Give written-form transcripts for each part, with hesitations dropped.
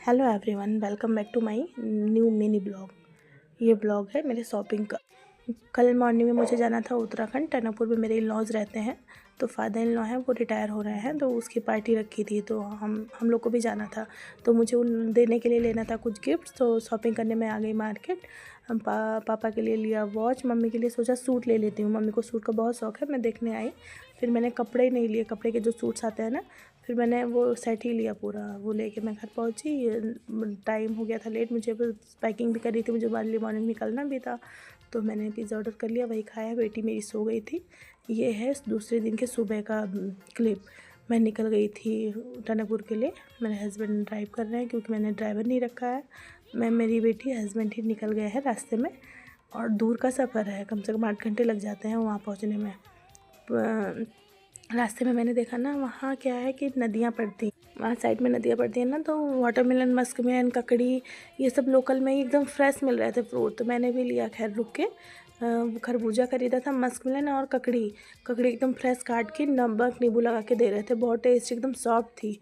Hello everyone, welcome back to my new mini blog. ये blog है मेरे shopping का। कल मॉर्निंग में मुझे जाना था उत्तराखंड। टनकपुर में मेरे इन लॉज रहते हैं, तो फादर इन लॉ हैं, वो रिटायर हो रहे हैं, तो उसकी पार्टी रखी थी, तो हम लोग को भी जाना था। तो मुझे उन देने के लिए लेना था कुछ गिफ्ट, तो शॉपिंग करने में आ गई मार्केट। हम पापा के लिए लिया वॉच, मम्मी के लिए सोचा सूट ले लेती हूँ, मम्मी को सूट का बहुत शौक़ है, मैं देखने आई। फिर मैंने कपड़े नहीं लिए, कपड़े के जो सूट्स आते हैं ना, फिर मैंने वो सेट ही लिया पूरा। वो लेके मैं घर पहुंची, टाइम हो गया था लेट, मुझे पैकिंग भी करी थी, मुझे अर्ली मॉर्निंग निकलना भी था। तो मैंने पिज़्ज़ा ऑर्डर कर लिया, वही खाया। बेटी मेरी सो गई थी। ये है दूसरे दिन के सुबह का क्लिप। मैं निकल गई थी टनकपुर के लिए। मेरे हस्बैंड ड्राइव कर रहे हैं क्योंकि मैंने ड्राइवर नहीं रखा है। मैं, मेरी बेटी, हस्बैंड ही निकल गए हैं रास्ते में। और दूर का सफ़र है, कम से कम 8 घंटे लग जाते हैं वहाँ पहुँचने में। रास्ते में मैंने देखा ना, वहाँ क्या है कि नदियाँ पड़ती, वहाँ साइड में नदियाँ पड़ती हैं ना, तो वाटरमेलन, मस्कमेलन, ककड़ी, ये सब लोकल में ही एकदम फ्रेश मिल रहे थे फ्रूट। तो मैंने भी लिया, खैर रुक के। खरबूजा खरीदा था, मस्कमेलन और ककड़ी। ककड़ी एकदम फ्रेश काट के नमक नींबू लगा के दे रहे थे, बहुत टेस्ट, एकदम सॉफ्ट थी।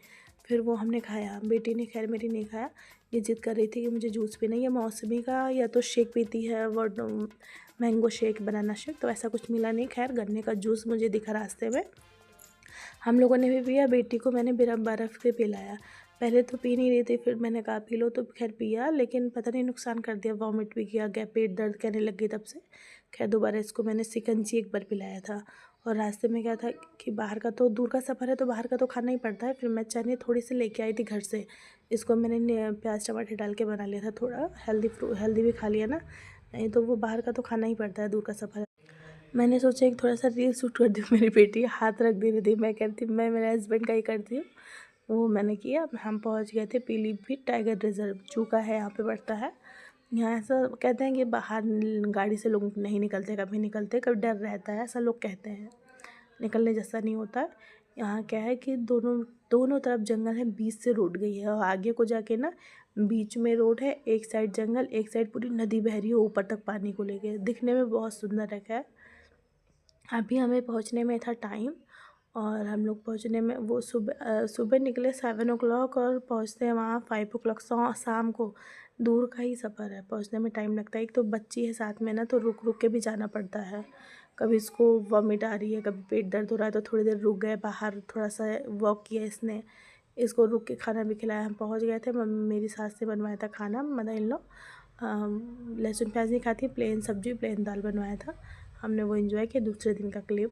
फिर वो हमने खाया। बेटी ने, खैर मेरी, नहीं खाया। ये जिद कर रही थी कि मुझे जूस पीना है, या मौसमी का या तो शेक पीती है, वो मैंगो शेक, बनाना शेक, तो ऐसा कुछ मिला नहीं। खैर गन्ने का जूस मुझे दिखा रास्ते में, हम लोगों ने भी पिया। बेटी को मैंने बर्फ़ के पिलाया। पहले तो पी नहीं रही थी, फिर मैंने कहा पी लो, तो खैर पिया, लेकिन पता नहीं नुकसान कर दिया, वॉमिट भी किया, गया, पेट दर्द करने लग गई तब से। खैर दोबारा इसको मैंने शिकंजी एक बार पिलाया था। और रास्ते में क्या था कि बाहर का, तो दूर का सफ़र है तो बाहर का तो खाना ही पड़ता है। फिर मैं चने थोड़ी सी लेके आई थी घर से, इसको मैंने प्याज टमाटर डाल के बना लिया था, थोड़ा हेल्दी भी खा लिया ना, नहीं तो वो बाहर का तो खाना ही पड़ता है, दूर का सफ़र है। मैंने सोचा एक थोड़ा सा रील शूट कर दूँ। मेरी बेटी हाथ रख दे रही थी, मैं कहती मैं मेरे हस्बैंड का ही करती हूँ। वो मैंने किया। हम पहुँच गए थे पीलीभीत टाइगर रिजर्व, चूका है यहाँ पे पड़ता है। यहाँ ऐसा कहते हैं कि बाहर गाड़ी से लोग नहीं निकलते, कभी निकलते, कभी डर रहता है, ऐसा लोग कहते हैं। निकलने जैसा नहीं होता है। यहाँ क्या है कि दोनों दोनों तरफ जंगल है, बीच से रोड गई है, और आगे को जाके ना बीच में रोड है, एक साइड जंगल, एक साइड पूरी नदी बह रही है ऊपर तक पानी को लेके। दिखने में बहुत सुंदर रखा है। अभी हमें पहुंचने में था टाइम, और हम लोग पहुंचने में, वो सुबह निकले 7 o'clock, और पहुंचते हैं वहाँ 5 o'clock शाम को। दूर का ही सफ़र है, पहुंचने में टाइम लगता है। एक तो बच्ची है साथ में ना, तो रुक रुक के भी जाना पड़ता है। कभी इसको वॉमिट आ रही है, कभी पेट दर्द हो रहा है, तो थोड़ी देर रुक गए बाहर, थोड़ा सा वॉक किया इसने, इसको रुक के खाना भी खिलाया। हम पहुँच गए थे। मेरी सास ने बनवाया था खाना, मदर इन लॉ। लहसुन प्याज नहीं खाती, प्लेन सब्जी, प्लेन दाल बनवाया था। हमने वो एंजॉय किया। दूसरे दिन का क्लिप।